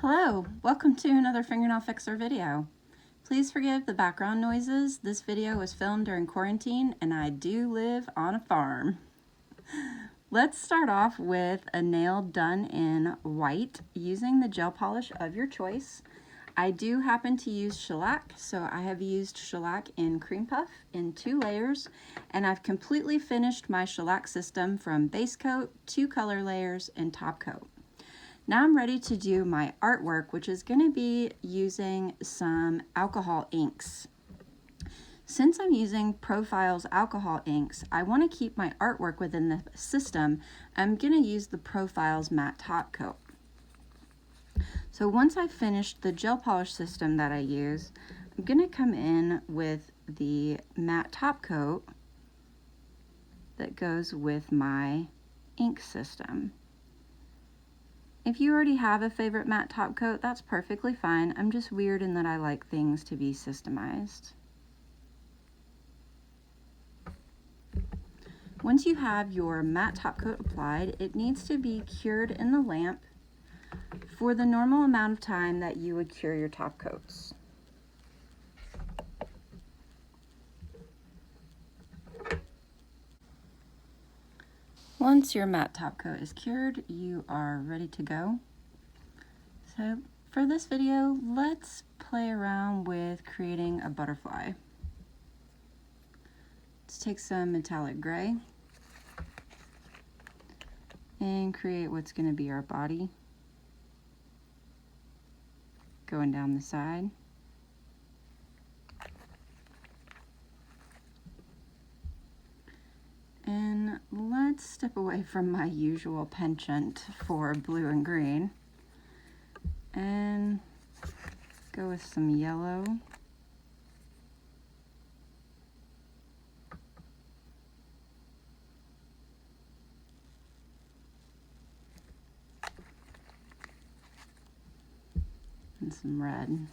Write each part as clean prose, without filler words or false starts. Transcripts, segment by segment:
Hello, welcome to another Fingernail Fixer video. Please forgive the background noises. This video was filmed during quarantine and I do live on a farm. Let's start off with a nail done in white using the gel polish of your choice. I do happen to use shellac, so I have used shellac in cream puff in 2 layers, and I've completely finished my shellac system from base coat, 2 color layers, and top coat. Now I'm ready to do my artwork, which is going to be using some alcohol inks. Since I'm using Profiles alcohol inks, I want to keep my artwork within the system. I'm going to use the Profiles matte top coat. So once I've finished the gel polish system that I use, I'm going to come in with the matte top coat that goes with my ink system. If you already have a favorite matte top coat, that's perfectly fine. I'm just weird in that I like things to be systemized. Once you have your matte top coat applied, it needs to be cured in the lamp for the normal amount of time that you would cure your top coats. Once your matte top coat is cured, you are ready to go. So for this video, let's play around with creating a butterfly. Let's take some metallic gray and create what's going to be our body, going down the side. And let's step away from my usual penchant for blue and green and go with some yellow. And some red.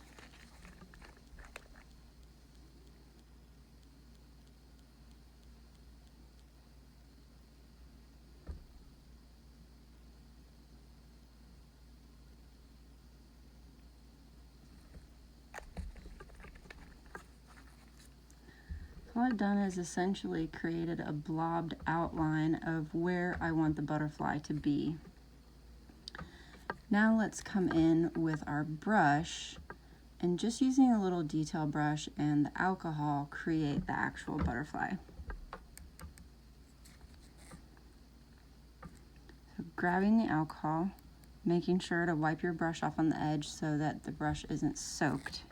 What I've done is essentially created a blobbed outline of where I want the butterfly to be. Now let's come in with our brush and just using a little detail brush and the alcohol create the actual butterfly. So grabbing the alcohol, making sure to wipe your brush off on the edge so that the brush isn't soaked.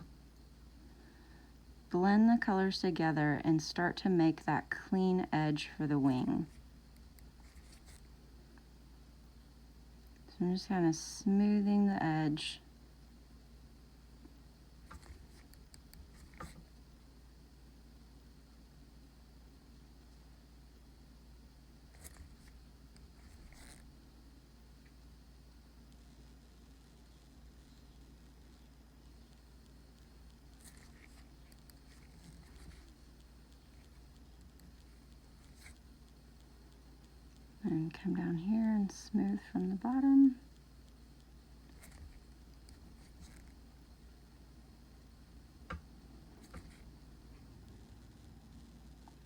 Blend the colors together and start to make that clean edge for the wing. So I'm just kind of smoothing the edge. And come down here and smooth from the bottom.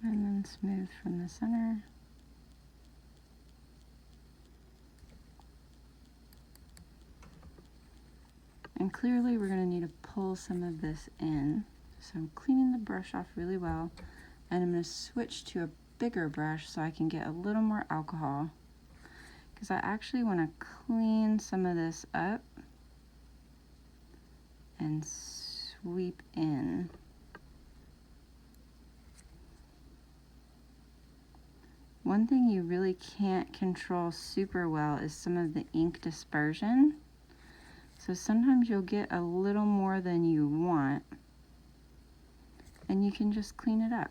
And then smooth from the center. And clearly we're going to need to pull some of this in. So I'm cleaning the brush off really well. And I'm going to switch to a bigger brush so I can get a little more alcohol, because I actually want to clean some of this up and sweep in. One thing you really can't control super well is some of the ink dispersion. So sometimes you'll get a little more than you want, and you can just clean it up.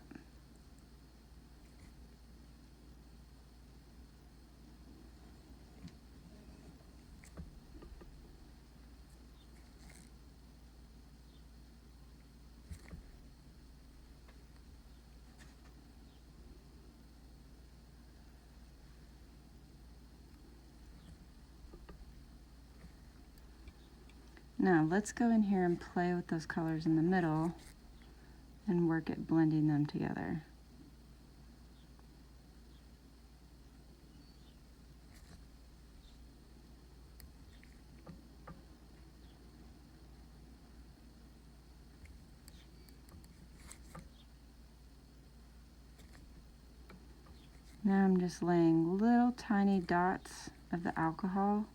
Now let's go in here and play with those colors in the middle and work at blending them together. Now I'm just laying little tiny dots of the alcohol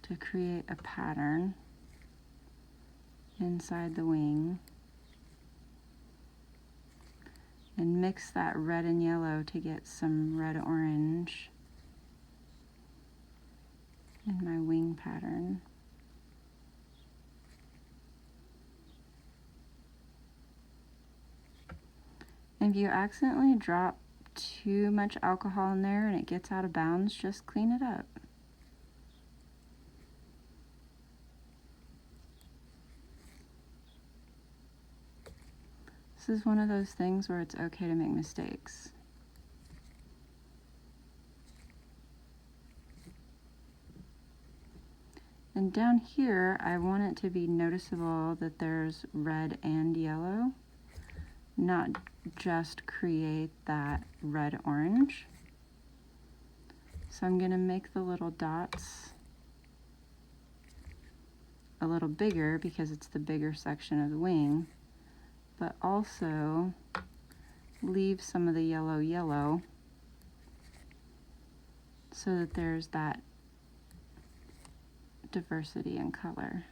to create a pattern inside the wing, and mix that red and yellow to get some red-orange in my wing pattern. If you accidentally drop too much alcohol in there and it gets out of bounds, just clean it up. This is one of those things where it's okay to make mistakes. And down here, I want it to be noticeable that there's red and yellow, not just create that red-orange. So I'm going to make the little dots a little bigger because it's the bigger section of the wing, but also leave some of the yellow so that there's that diversity in color.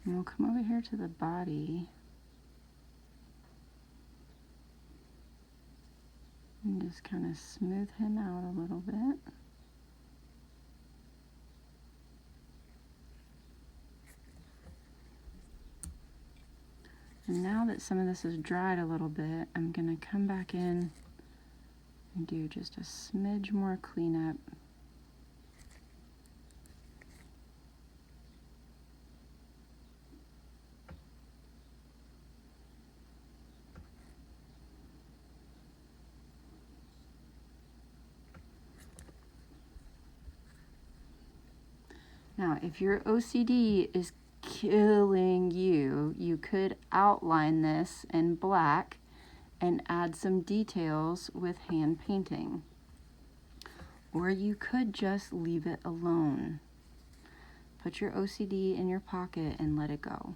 And we'll come over here to the body and just kind of smooth him out a little bit. And now that some of this is dried a little bit, I'm going to come back in and do just a smidge more cleanup. Now, if your OCD is killing you, you could outline this in black and add some details with hand painting. Or you could just leave it alone. Put your OCD in your pocket and let it go.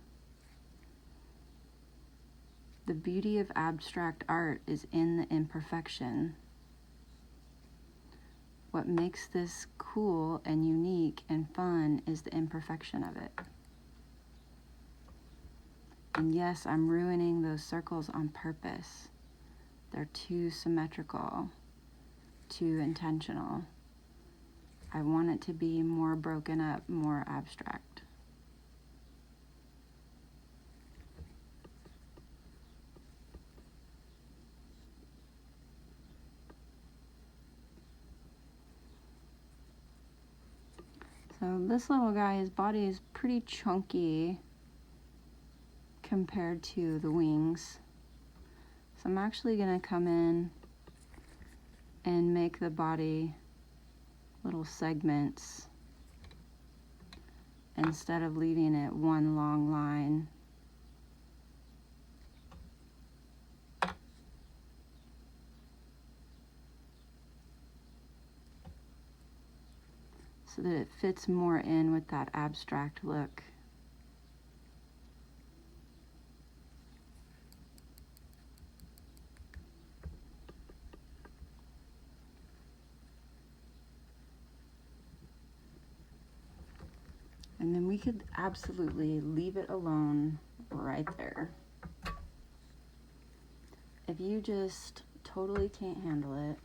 The beauty of abstract art is in the imperfection. What makes this cool and unique and fun is the imperfection of it. And yes, I'm ruining those circles on purpose. They're too symmetrical, too intentional. I want it to be more broken up, more abstract. So this little guy, his body is pretty chunky compared to the wings. So I'm actually going to come in and make the body little segments instead of leaving it one long line. So that it fits more in with that abstract look. And then we could absolutely leave it alone right there. If you just totally can't handle it,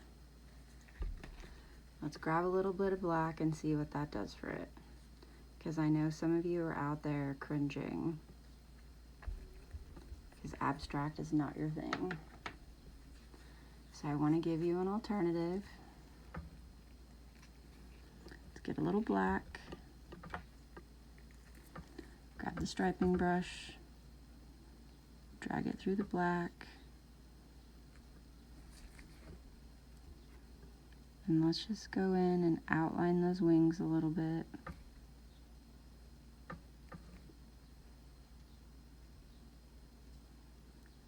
let's grab a little bit of black and see what that does for it. Because I know some of you are out there cringing. because abstract is not your thing. So I want to give you an alternative. Let's get a little black. Grab the striping brush, drag it through the black, and let's just go in and outline those wings a little bit.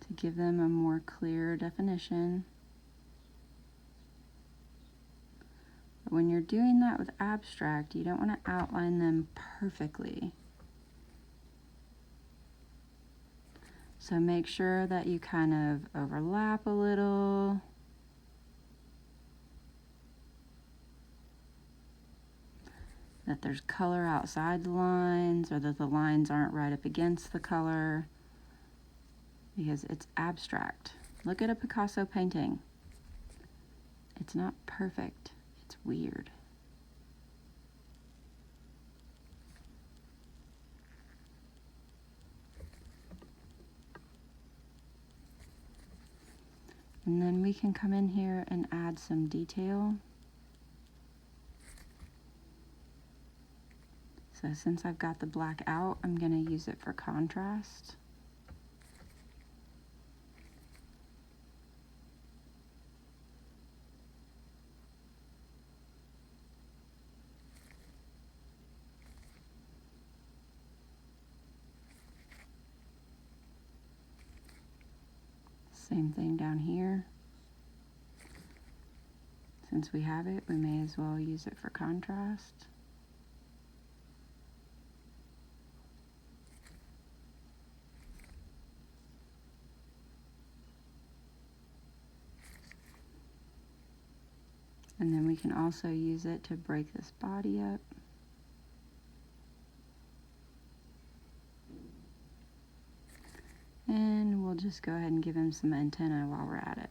To give them a more clear definition. But when you're doing that with abstract, you don't want to outline them perfectly. So make sure that you kind of overlap a little. That there's color outside the lines, or that the lines aren't right up against the color, because it's abstract. Look at a Picasso painting. It's not perfect, it's weird. And then we can come in here and add some detail. So since I've got the black out, I'm going to use it for contrast. Same thing down here. Since we have it, we may as well use it for contrast. And then we can also use it to break this body up. And we'll just go ahead and give him some antenna while we're at it.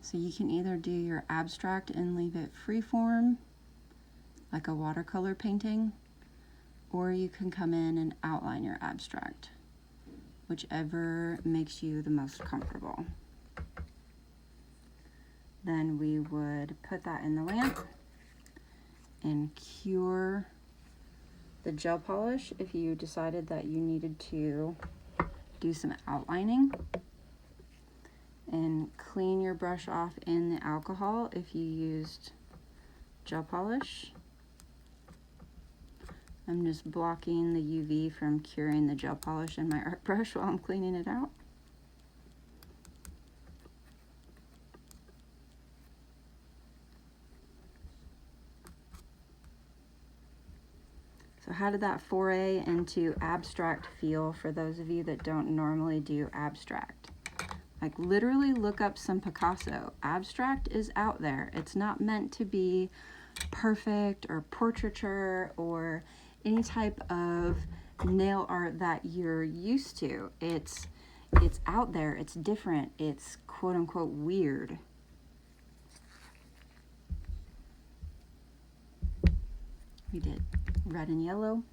So you can either do your abstract and leave it freeform, like a watercolor painting, or you can come in and outline your abstract, whichever makes you the most comfortable. Then we would put that in the lamp and cure the gel polish if you decided that you needed to do some outlining, and clean your brush off in the alcohol if you used gel polish. I'm just blocking the UV from curing the gel polish in my art brush while I'm cleaning it out. So how did that foray into abstract feel for those of you that don't normally do abstract? Like, literally look up some Picasso. Abstract is out there. It's not meant to be perfect or portraiture or any type of nail art that you're used to. It's out there, it's different, it's quote unquote weird. We did red and yellow.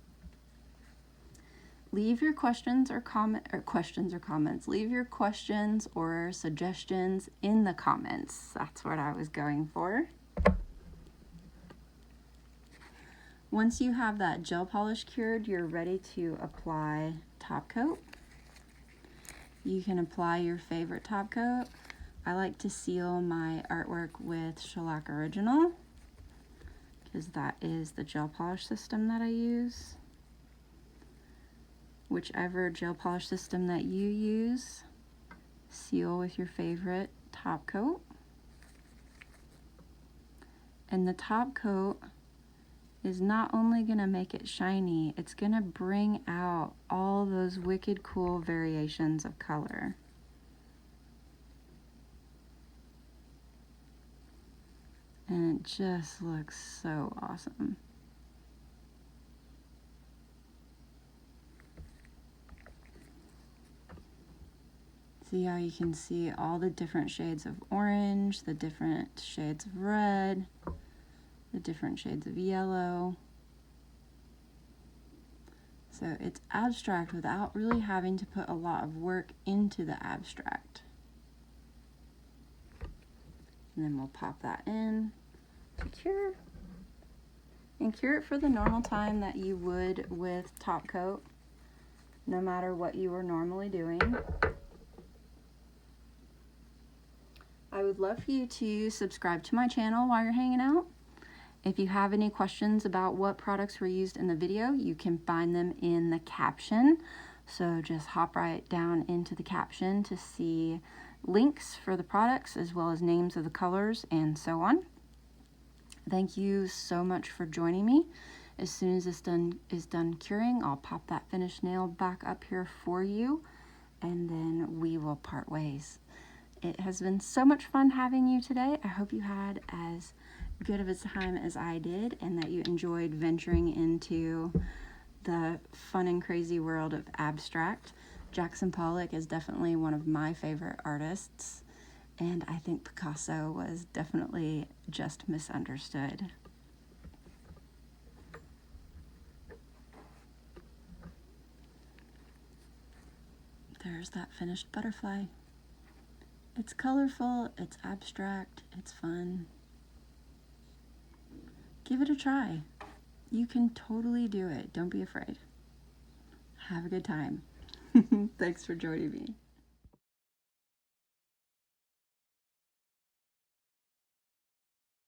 Leave your questions or comments. Leave your questions or suggestions in the comments. That's what I was going for. Once you have that gel polish cured, you're ready to apply top coat. You can apply your favorite top coat. I like to seal my artwork with Shellac Original, because that is the gel polish system that I use. Whichever gel polish system that you use, seal with your favorite top coat. And the top coat is not only going to make it shiny, it's going to bring out all those wicked cool variations of color. And it just looks so awesome. See how you can see all the different shades of orange, the different shades of red, the different shades of yellow. So it's abstract without really having to put a lot of work into the abstract. And then we'll pop that in to cure. And cure it for the normal time that you would with top coat, no matter what you were normally doing. I would love for you to subscribe to my channel while you're hanging out. If you have any questions about what products were used in the video, you can find them in the caption. So just hop right down into the caption to see links for the products as well as names of the colors and so on. Thank you so much for joining me. As soon as this is done curing, I'll pop that finished nail back up here for you, and then we will part ways. It has been so much fun having you today. I hope you had as good of a time as I did, and that you enjoyed venturing into the fun and crazy world of abstract. Jackson Pollock is definitely one of my favorite artists, and I think Picasso was definitely just misunderstood. There's that finished butterfly. It's colorful, it's abstract, it's fun. Give it a try. You can totally do it. Don't be afraid. Have a good time. Thanks for joining me.